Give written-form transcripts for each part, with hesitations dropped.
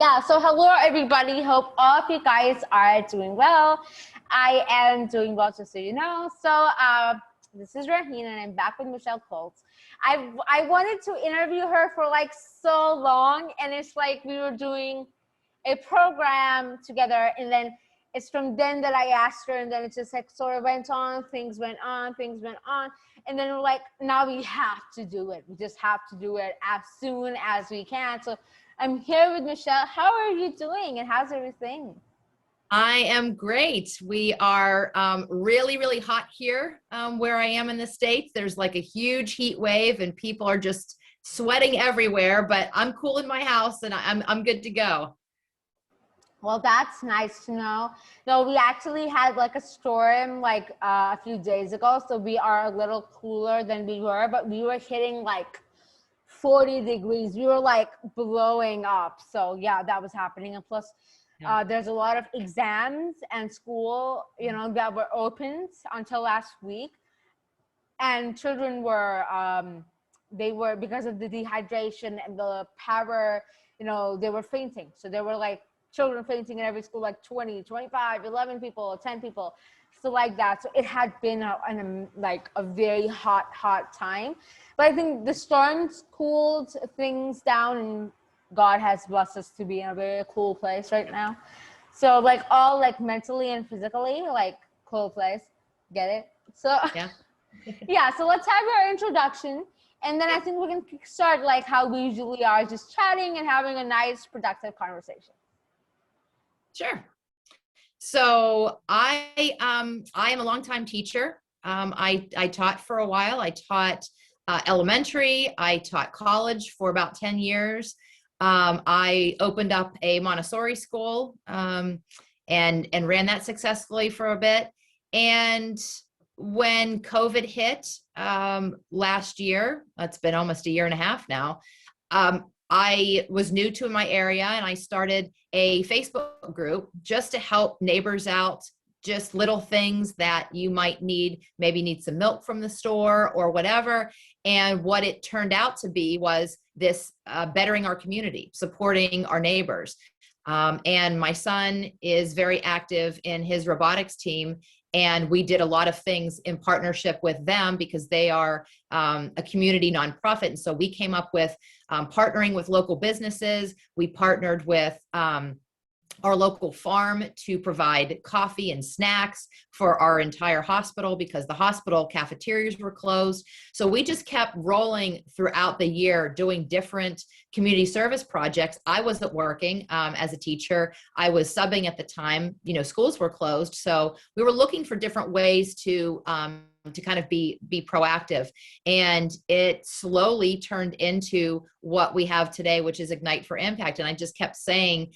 Yeah, so hello everybody. Hope all of you guys are doing well. I am doing well, just so you know. This is Raheen and I'm back with Michelle Koles. I wanted to interview her for like so long, and it's like we were doing a program together, and then it's from then that I asked her, and then it just like sort of went on, things went on, and then we're like, now we have to do it. We just have to do it as soon as we can. So I'm here with Michelle. How are you doing, and how's everything? I am great. We are really, really hot here where I am in the States. There's like a huge heat wave and people are just sweating everywhere, but I'm cool in my house and I'm good to go. Well, that's nice to know. No, we actually had like a storm like a few days ago, so we are a little cooler than we were, but we were hitting like 40 degrees. We were like blowing up. So yeah, that was happening. And plus, there's a lot of exams and school, that were opened until last week. And children were, they were, because of the dehydration and the power, they were fainting. So there were like children fainting in every school, like 20, 25, 11 people, 10 people. So like that. So it had been a very hot time. But I think the storms cooled things down, and God has blessed us to be in a very cool place right now. So like all like mentally and physically, like cool place. Get it? So Yeah. yeah, so let's have our introduction. And then I think we can start like how we usually are, just chatting and having a nice, productive conversation. Sure. So I am a longtime teacher. I taught for a while. I taught elementary. I taught college for about 10 years. I opened up a Montessori school and ran that successfully for a bit. And when COVID hit last year, it's been almost a year and a half now, I was new to my area and I started a Facebook group just to help neighbors out, just little things that you might need, maybe need some milk from the store or whatever. And what it turned out to be was this bettering our community, supporting our neighbors. And my son is very active in his robotics team. And we did a lot of things in partnership with them because they are a community nonprofit. And so we came up with partnering with local businesses. We partnered with our local farm to provide coffee and snacks for our entire hospital because the hospital cafeterias were closed. So we just kept rolling throughout the year doing different community service projects. I wasn't working as a teacher. I was subbing at the time, schools were closed. So we were looking for different ways to kind of be proactive. And it slowly turned into what we have today, which is Ignite4Impact. And I just kept saying,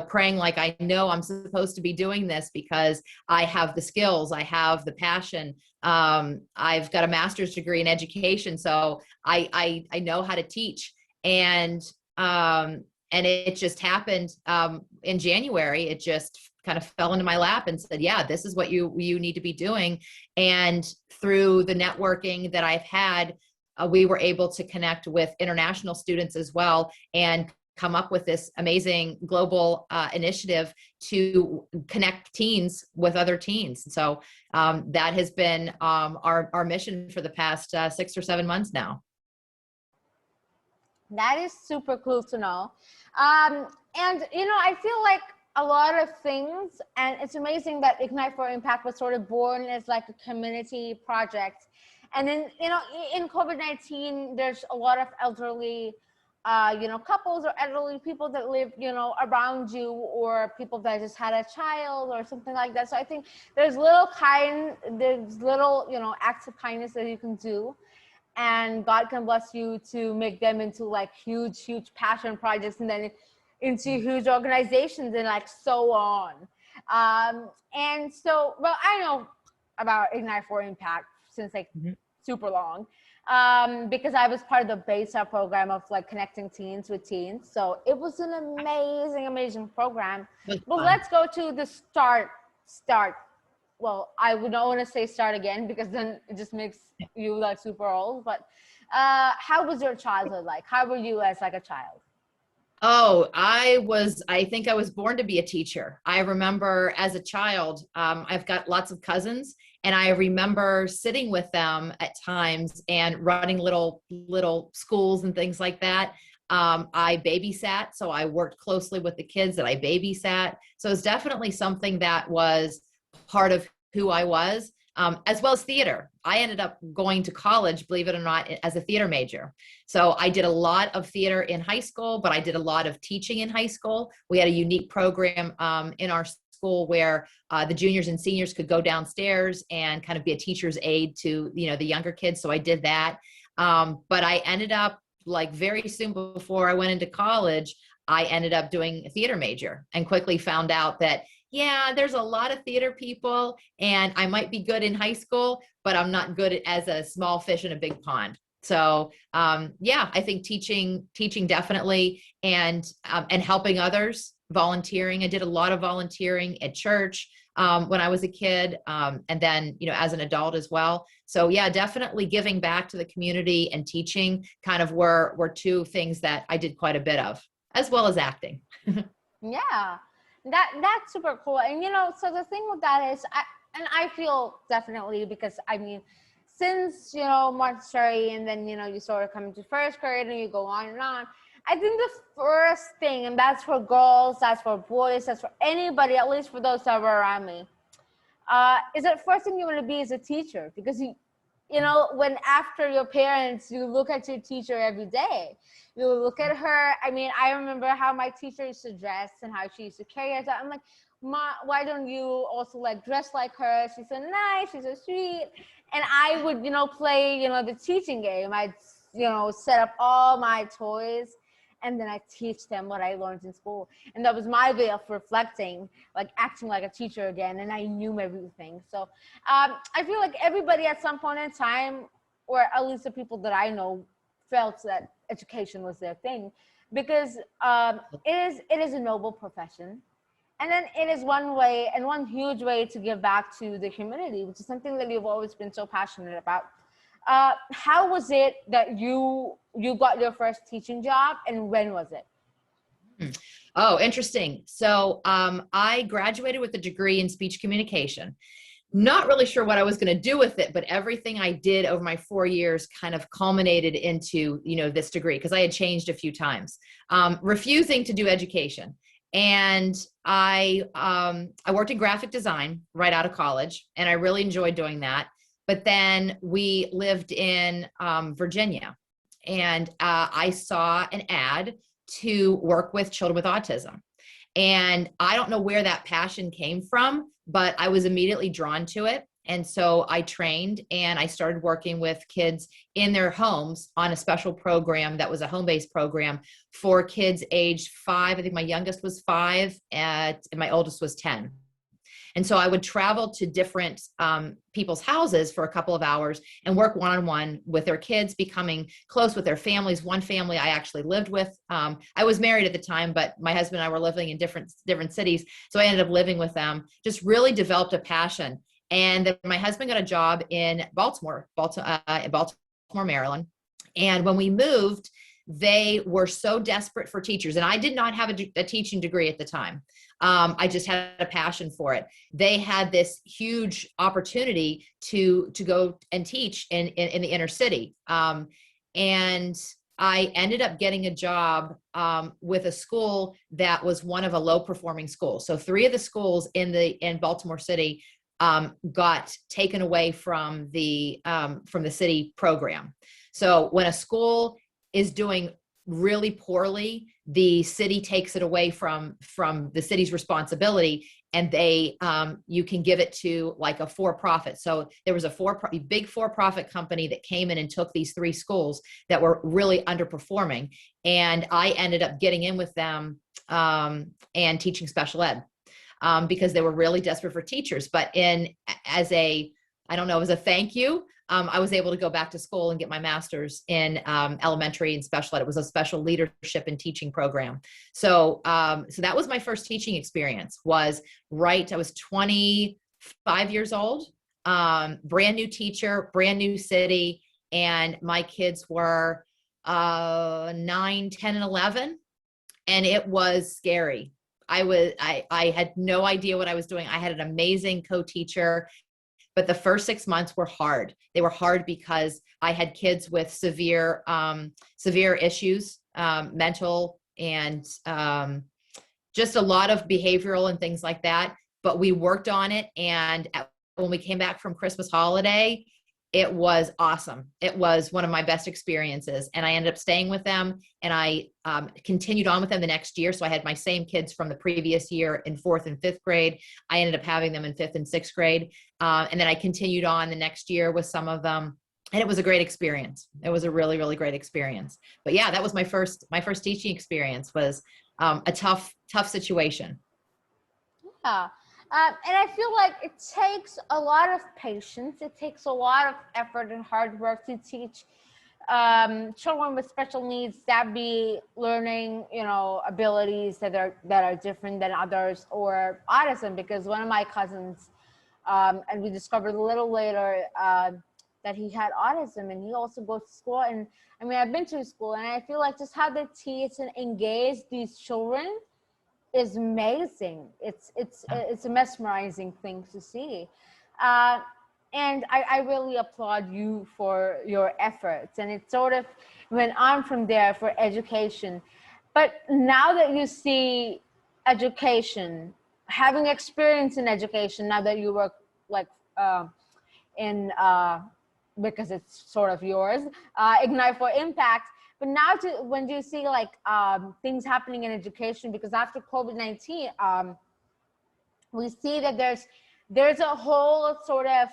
praying like I know I'm supposed to be doing this because I have the skills, I have the passion. I've got a master's degree in education, so I know how to teach. And it just happened in January. It just kind of fell into my lap and said, yeah, this is what you need to be doing. And through the networking that I've had, we were able to connect with international students as well and come up with this amazing global initiative to connect teens with other teens. So that has been our mission for the past 6 or 7 months now. That is super cool to know. And, I feel like a lot of things, and it's amazing that Ignite4Impact was sort of born as like a community project. And then, in COVID-19, there's a lot of elderly, couples or elderly people that live, around you, or people that just had a child or something like that. So I think there's little, acts of kindness that you can do. And God can bless you to make them into like huge passion projects, and then into huge organizations and like so on. And so, well, I know about Ignite4Impact since like super long, because I was part of the beta program of like connecting teens with teens. So it was an amazing program. But let's go to the start. Well, I would not want to say start again because then it just makes you like super old. But how was your childhood like? How were you as like a child? Oh, I think I was born to be a teacher. I remember as a child, I've got lots of cousins, and I remember sitting with them at times and running little schools and things like that. I babysat, so I worked closely with the kids that I babysat. So it's definitely something that was part of who I was, as well as theater. I ended up going to college, believe it or not, as a theater major. So I did a lot of theater in high school, but I did a lot of teaching in high school. We had a unique program in our school where the juniors and seniors could go downstairs and kind of be a teacher's aide to, the younger kids. So I did that. But I ended up, like, very soon before I went into college, I ended up doing a theater major and quickly found out that, yeah, there's a lot of theater people and I might be good in high school, but I'm not good as a small fish in a big pond. So yeah, I think teaching definitely, and helping others, volunteering. I did a lot of volunteering at church when I was a kid, and then as an adult as well. So yeah, definitely giving back to the community and teaching kind of were two things that I did quite a bit of, as well as acting. Yeah, that's super cool. And so the thing with that is, I feel definitely, because I mean, since Montessori, and then you sort of come into first grade and you go on and on. I think the first thing, and that's for girls, that's for boys, that's for anybody, at least for those that were around me, is that first thing you want to be is a teacher, because when after your parents, you look at your teacher every day. You look at her. I mean, I remember how my teacher used to dress and how she used to carry herself. I'm like, Ma, why don't you also like dress like her? She's so nice, she's so sweet. And I would, play, the teaching game. I'd, set up all my toys, and then I teach them what I learned in school. And that was my way of reflecting, like acting like a teacher again. And I knew everything. So I feel like everybody at some point in time, or at least the people that I know, felt that education was their thing, because it is a noble profession. And then it is one way, and one huge way, to give back to the community, which is something that you've always been so passionate about. How was it that you got your first teaching job, and when was it? Oh, interesting. So I graduated with a degree in speech communication. Not really sure what I was going to do with it, but everything I did over my 4 years kind of culminated into, this degree, because I had changed a few times, refusing to do education. And I worked in graphic design right out of college, and I really enjoyed doing that. But then we lived in Virginia, and I saw an ad to work with children with autism. And I don't know where that passion came from, but I was immediately drawn to it. And so I trained and I started working with kids in their homes on a special program that was a home-based program for kids aged 5. I think my youngest was 5, and my oldest was 10. And so I would travel to different people's houses for a couple of hours and work one-on-one with their kids, becoming close with their families. One family I actually lived with. I was married at the time, but my husband and I were living in different cities. So I ended up living with them, just really developed a passion. And then my husband got a job in Baltimore, Maryland. And when we moved, they were so desperate for teachers. And I did not have a teaching degree at the time. I just had a passion for it. They had this huge opportunity to go and teach in the inner city. And I ended up getting a job with a school that was one of a low performing schools. So 3 of the schools in Baltimore City got taken away from the city program. So when a school is doing really poorly, the city takes it away from the city's responsibility, and you can give it to like a for-profit. So there was a big for-profit company that came in and took these 3 schools that were really underperforming, and I ended up getting in with them and teaching special ed because they were really desperate for teachers. But as a thank you, I was able to go back to school and get my master's in elementary and special ed. It was a special leadership and teaching program. So that was my first teaching experience. I was 25 years old, brand new teacher, brand new city, and my kids were 9, 10, and 11. and it was scary. I had no idea what I was doing. I had an amazing co-teacher, but the first 6 months were hard. They were hard because I had kids with severe issues, mental and just a lot of behavioral and things like that. But we worked on it. And when we came back from Christmas holiday, it was awesome. It was one of my best experiences. And I ended up staying with them, and I continued on with them the next year. So I had my same kids from the previous year in 4th and 5th grade. I ended up having them in 5th and 6th grade. And then I continued on the next year with some of them. And it was a great experience. It was a really, really great experience. But yeah, that was my first teaching experience, was a tough situation. Yeah. And I feel like it takes a lot of patience. It takes a lot of effort and hard work to teach children with special needs that be learning, abilities that are different than others, or autism. Because one of my cousins, and we discovered a little later that he had autism, and he also goes to school. And I mean, I've been to school, and I feel like just how they teach and engage these children is amazing. It's a mesmerizing thing to see. And I really applaud you for your efforts. And it sort of went on from there for education. But now that you see education, having experience in education, now that you work like in, because it's sort of yours, Ignite4Impact. But now, when do you see like things happening in education? Because after COVID-19, we see that there's a whole sort of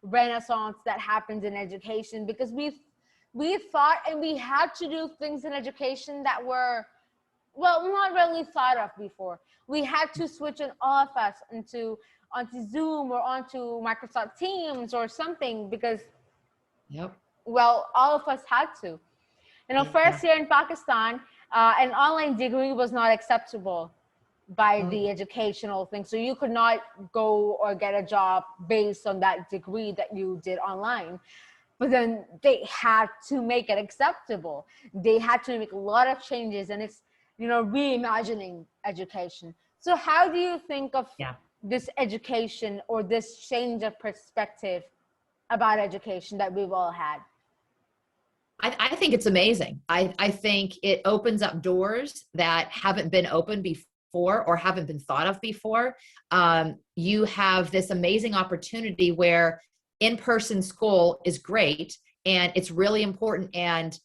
renaissance that happens in education, because we thought and we had to do things in education that were, well, not really thought of before. We had to switch in, all of us, onto Zoom or onto Microsoft Teams or something, because well, all of us had to. First here in Pakistan, an online degree was not acceptable by the educational thing. So you could not go or get a job based on that degree that you did online. But then they had to make it acceptable. They had to make a lot of changes, and it's, reimagining education. So how do you think of this education, or this change of perspective about education that we've all had? I think it's amazing. I think it opens up doors that haven't been opened before or haven't been thought of before. You have this amazing opportunity where in-person school is great, and it's really important and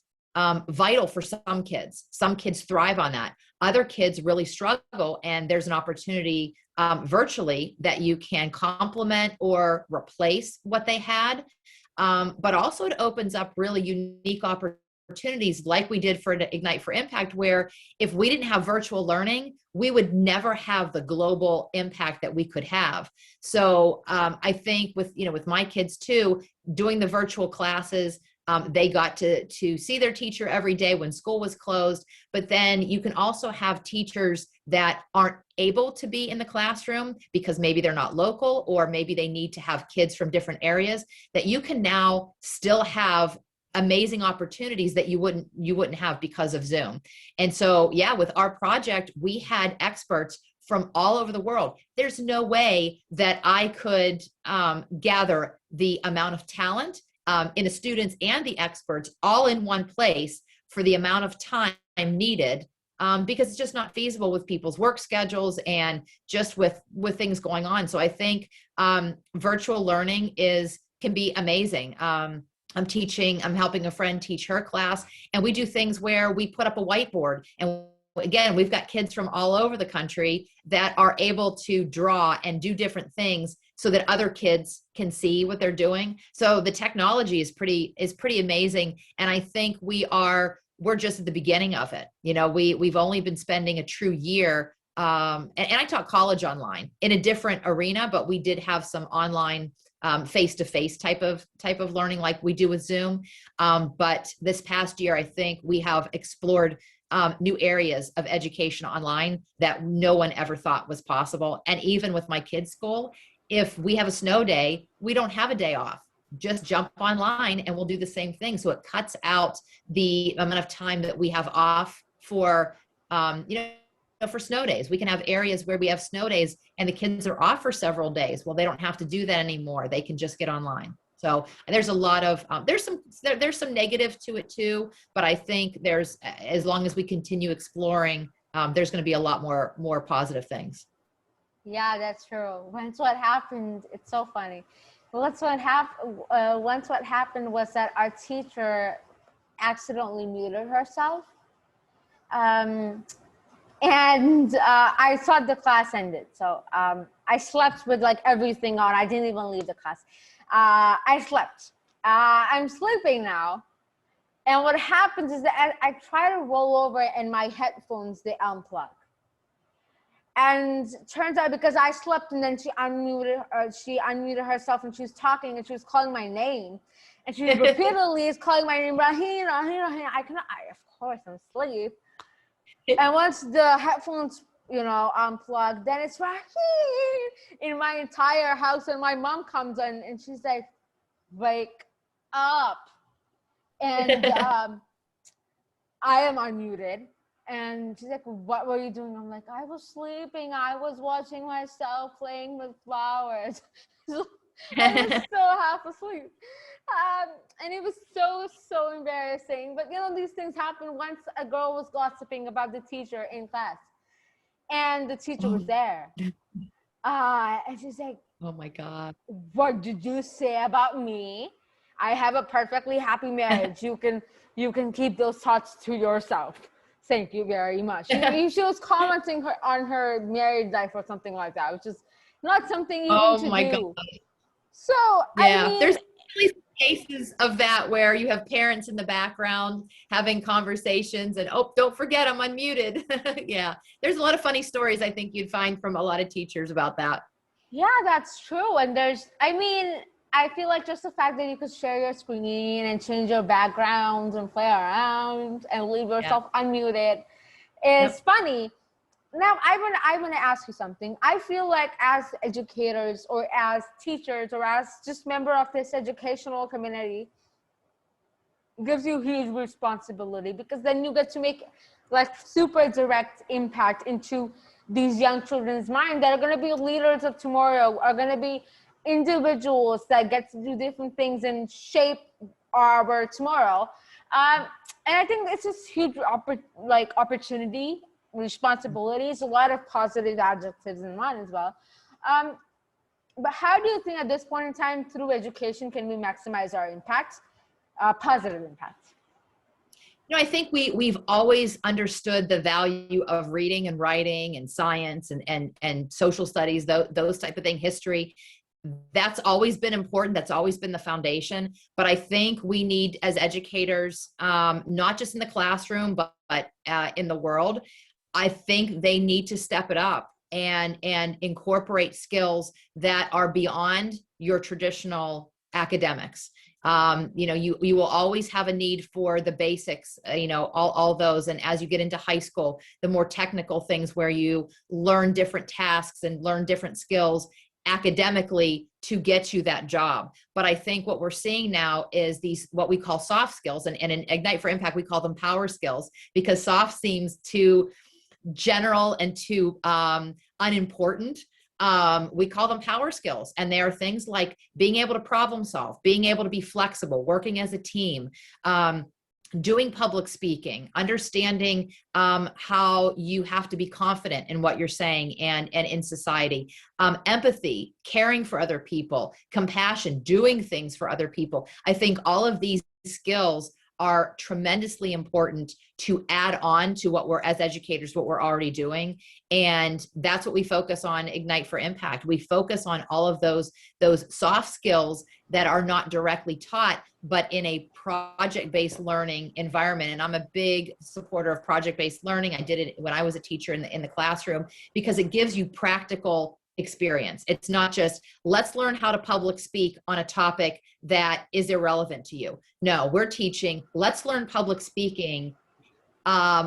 vital for some kids. Some kids thrive on that. Other kids really struggle, and there's an opportunity virtually that you can complement or replace what they had. But also it opens up really unique opportunities, like we did for Ignite4Impact, where if we didn't have virtual learning, we would never have the global impact that we could have. So I think with my kids too, doing the virtual classes, they got to see their teacher every day when school was closed. But then you can also have teachers that aren't able to be in the classroom because maybe they're not local, or maybe they need to have kids from different areas, that you can now still have amazing opportunities that you wouldn't have because of Zoom. And so, yeah, with our project, we had experts from all over the world. There's no way that I could gather the amount of talent in the students and the experts all in one place for the amount of time needed, because it's just not feasible with people's work schedules and just with things going on. So I think virtual learning can be amazing. I'm helping a friend teach her class, and we do things where we put up a whiteboard, and again, we've got kids from all over the country that are able to draw and do different things so that other kids can see what they're doing. So the technology is pretty amazing. And I think we're just at the beginning of it. We've only been spending a true year. And I taught college online in a different arena, but we did have some online face-to-face type of learning like we do with Zoom. But this past year, I think we have explored new areas of education online that no one ever thought was possible. And even with my kids' school, if we have a snow day, we don't have a day off. Just jump online and we'll do the same thing. So it cuts out the amount of time that we have off for You know, for snow days, we can have areas where we have snow days and the kids are off for several days. Well, they don't have to do that anymore. They can just get online. So there's a lot of there's some negative to it too, but I think there's, as long as we continue exploring, there's going to be a lot more positive things. Yeah, that's true. Once what happened, it's so funny. Once what happened was that our teacher accidentally muted herself. Um, and I thought the class ended. So I slept with like everything on. I didn't even leave the class. I slept. I'm sleeping now. And what happens is that I try to roll over and my headphones, they unplug. And turns out because I slept and then she unmuted herself and she was talking and she was calling my name. And she repeatedly is calling my name, Raheen, Raheen, Raheen. Of course, I'm asleep. And once the headphones, unplugged, then it's Raheen in my entire house. And my mom comes in and she's like, wake up. And I am unmuted. And she's like, what were you doing? I'm like, I was sleeping. I was watching myself playing with flowers. I was so half asleep. And it was so embarrassing. But, these things happen. Once a girl was gossiping about the teacher in class. And the teacher was there. And she's like, oh my God. What did you say about me? I have a perfectly happy marriage. You can keep those thoughts to yourself. Thank you very much. She was commenting on her married life or something like that, which is not something even to do. God. So, yeah, I mean, there's cases of that where you have parents in the background having conversations and, oh, don't forget I'm unmuted. Yeah, there's a lot of funny stories I think you'd find from a lot of teachers about that. Yeah, that's true. And I feel like just the fact that you could share your screen and change your backgrounds and play around and leave yourself unmuted is funny. Now, I want to ask you something. I feel like as educators or as teachers or as just member of this educational community, it gives you huge responsibility because then you get to make like super direct impact into these young children's mind that are going to be leaders of tomorrow, are going to be individuals that get to do different things and shape our tomorrow. And I think it's just huge opportunity, responsibilities, a lot of positive adjectives in one as well. But how do you think at this point in time through education can we maximize our impact, positive impact? I think we've always understood the value of reading and writing and science and social studies, those type of thing, history. That's always been important. That's always been the foundation. But I think we need, as educators, not just in the classroom, but in the world, I think they need to step it up and incorporate skills that are beyond your traditional academics. You will always have a need for the basics, all those. And as you get into high school, the more technical things where you learn different tasks and learn different skills academically to get you that job. But I think what we're seeing now is these, what we call soft skills, and in Ignite4Impact, we call them power skills, because soft seems too general and too unimportant. We call them power skills, and they are things like being able to problem solve, being able to be flexible, working as a team, doing public speaking, understanding how you have to be confident in what you're saying and in society, empathy, caring for other people, compassion, doing things for other people. I think all of these skills are tremendously important to add on to what we're, as educators, what we're already doing. And that's what we focus on Ignite4Impact. We focus on all of those soft skills that are not directly taught, but in a project-based learning environment. And I'm a big supporter of project-based learning. I did it when I was a teacher in the classroom, because it gives you practical experience. It's not just, let's learn how to public speak on a topic that is irrelevant to you. No, we're teaching, let's learn public speaking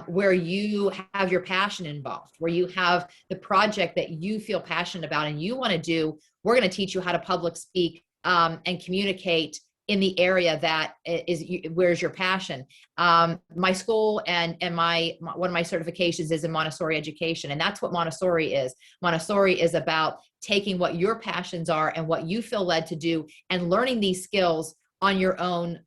where you have your passion involved, where you have the project that you feel passionate about and you want to do. We're going to teach you how to public speak and communicate in the area that is where's your passion. My school and one of my certifications is in Montessori education, and that's what Montessori is. Montessori is about taking what your passions are and what you feel led to do and learning these skills on your own,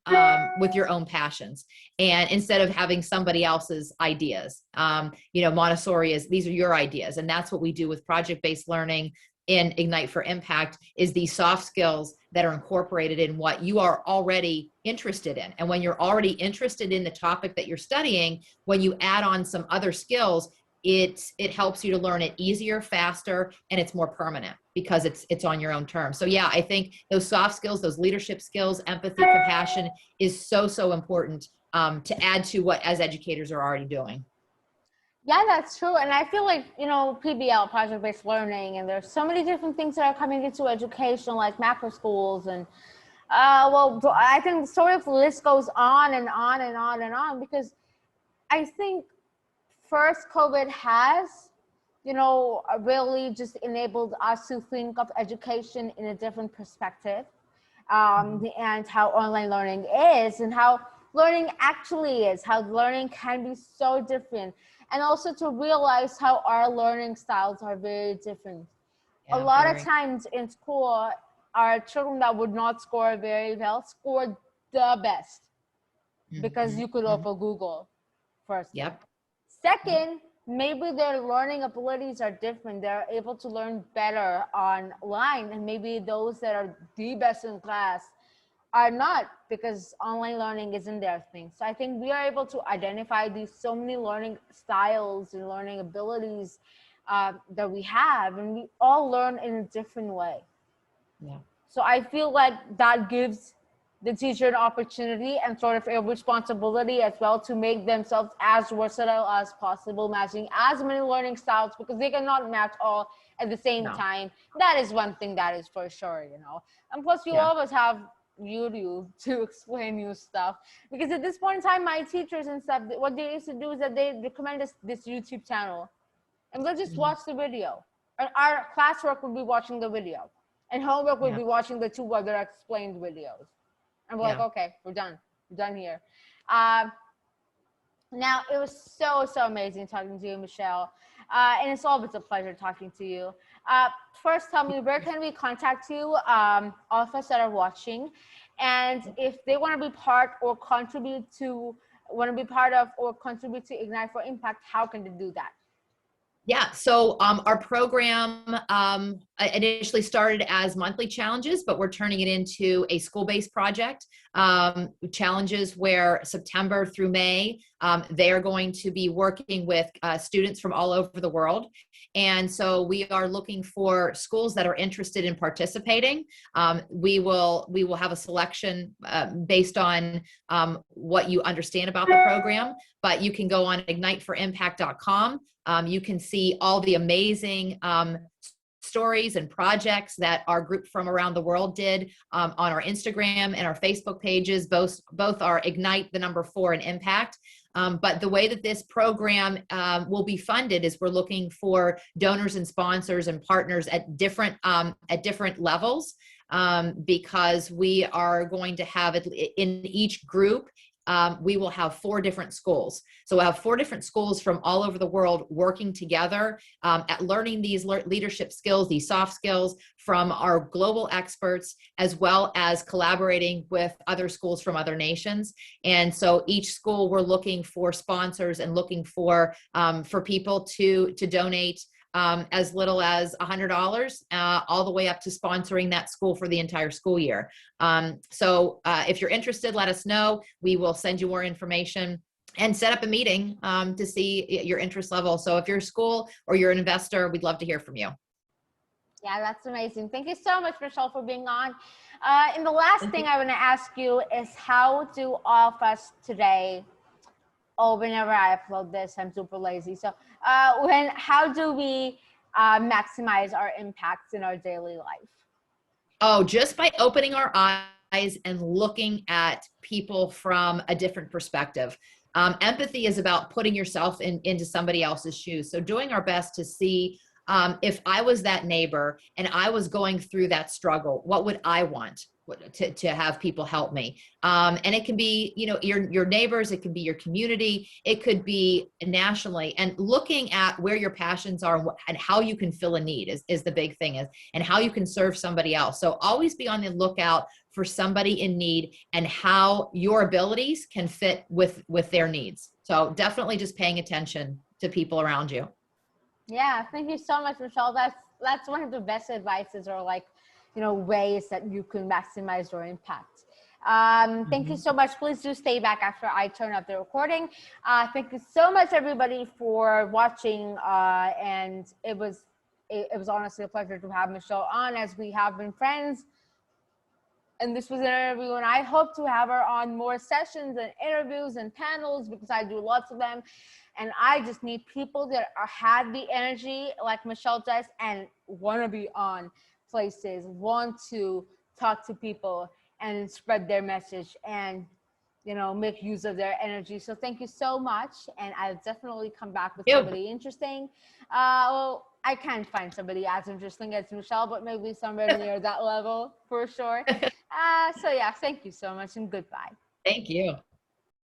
with your own passions, and instead of having somebody else's ideas. Montessori these are your ideas, and that's what we do with project-based learning in Ignite for Impact, is these soft skills that are incorporated in what you are already interested in. And when you're already interested in the topic that you're studying, when you add on some other skills, it helps you to learn it easier, faster, and it's more permanent because it's on your own terms. So yeah, I think those soft skills, those leadership skills, empathy, compassion is so important to add to what as educators are already doing. Yeah, that's true. And I feel like, PBL, project-based learning, and there's so many different things that are coming into education, like macro schools. And, I think sort of the list goes on and on and on and on, because I think first COVID has, really just enabled us to think of education in a different perspective, and how online learning is, and how learning actually is, how learning can be so different. And also to realize how our learning styles are very different. Yeah, a lot of times in school, our children that would not score very well scored the best, because you could open Google first. Yep. Second, maybe their learning abilities are different. They're able to learn better online, and maybe those that are the best in class are not, because online learning isn't their thing. So I think we are able to identify these so many learning styles and learning abilities that we have, and we all learn in a different way. Yeah. So I feel like that gives the teacher an opportunity and sort of a responsibility as well to make themselves as versatile as possible, matching as many learning styles, because they cannot match all at the same time. That is one thing that is for sure, And plus, you always have YouTube to explain you stuff, because at this point in time, my teachers and stuff, what they used to do is that they recommend us this YouTube channel, and we'll just watch the video. And our classwork would be watching the video, and homework would be watching the 2 other explained videos. And we're like, okay, we're done here. Now, it was so amazing talking to you, Michelle. And it's always a pleasure talking to you. First, tell me, where can we contact you, all of us that are watching? And if they want to be part of or contribute to Ignite for Impact, how can they do that? Yeah, so our program initially started as monthly challenges, but we're turning it into a school-based project. Challenges where September through May, they are going to be working with students from all over the world. And so we are looking for schools that are interested in participating. We will have a selection based on what you understand about the program, but you can go on ignite4impact.com. You can see all the amazing stories and projects that our group from around the world did on our Instagram and our Facebook pages. Both are Ignite, the number 4, and Impact. But the way that this program will be funded is we're looking for donors and sponsors and partners at different levels, because we are going to have it in each group. We will have 4 different schools. So we'll have 4 different schools from all over the world working together at learning these leadership skills, these soft skills from our global experts, as well as collaborating with other schools from other nations. And so each school, we're looking for sponsors and looking for people to donate as little as $100, all the way up to sponsoring that school for the entire school year. So if you're interested, let us know. We will send you more information and set up a meeting to see your interest level. So if you're a school or you're an investor, we'd love to hear from you. Yeah, that's amazing. Thank you so much, Michelle, for being on. And the last thing I want to ask you is, how do all of us today, whenever I upload this, I'm super lazy. So how do we maximize our impacts in our daily life? Oh, just by opening our eyes and looking at people from a different perspective. Empathy is about putting yourself into somebody else's shoes. So doing our best to see, if I was that neighbor and I was going through that struggle, what would I want? to have people help me. And it can be, you know, your neighbors, it can be your community, it could be nationally, and looking at where your passions are and how you can fill a need is the big thing, and how you can serve somebody else. So always be on the lookout for somebody in need and how your abilities can fit with their needs. So definitely just paying attention to people around you. Yeah, thank you so much, Michelle. That's one of the best advices, or like, you know, ways that you can maximize your impact. Thank you so much. Please do stay back after I turn up the recording. Thank you so much, everybody, for watching. And it was honestly a pleasure to have Michelle on, as we have been friends. And this was an interview, and I hope to have her on more sessions and interviews and panels, because I do lots of them. And I just need people that have the energy like Michelle does, and want to be on places, want to talk to people and spread their message, and, you know, make use of their energy. So thank you so much. And I'll definitely come back with somebody interesting. Well, I can't find somebody as interesting as Michelle, but maybe somewhere near that level for sure. So yeah, thank you so much, and goodbye. Thank you.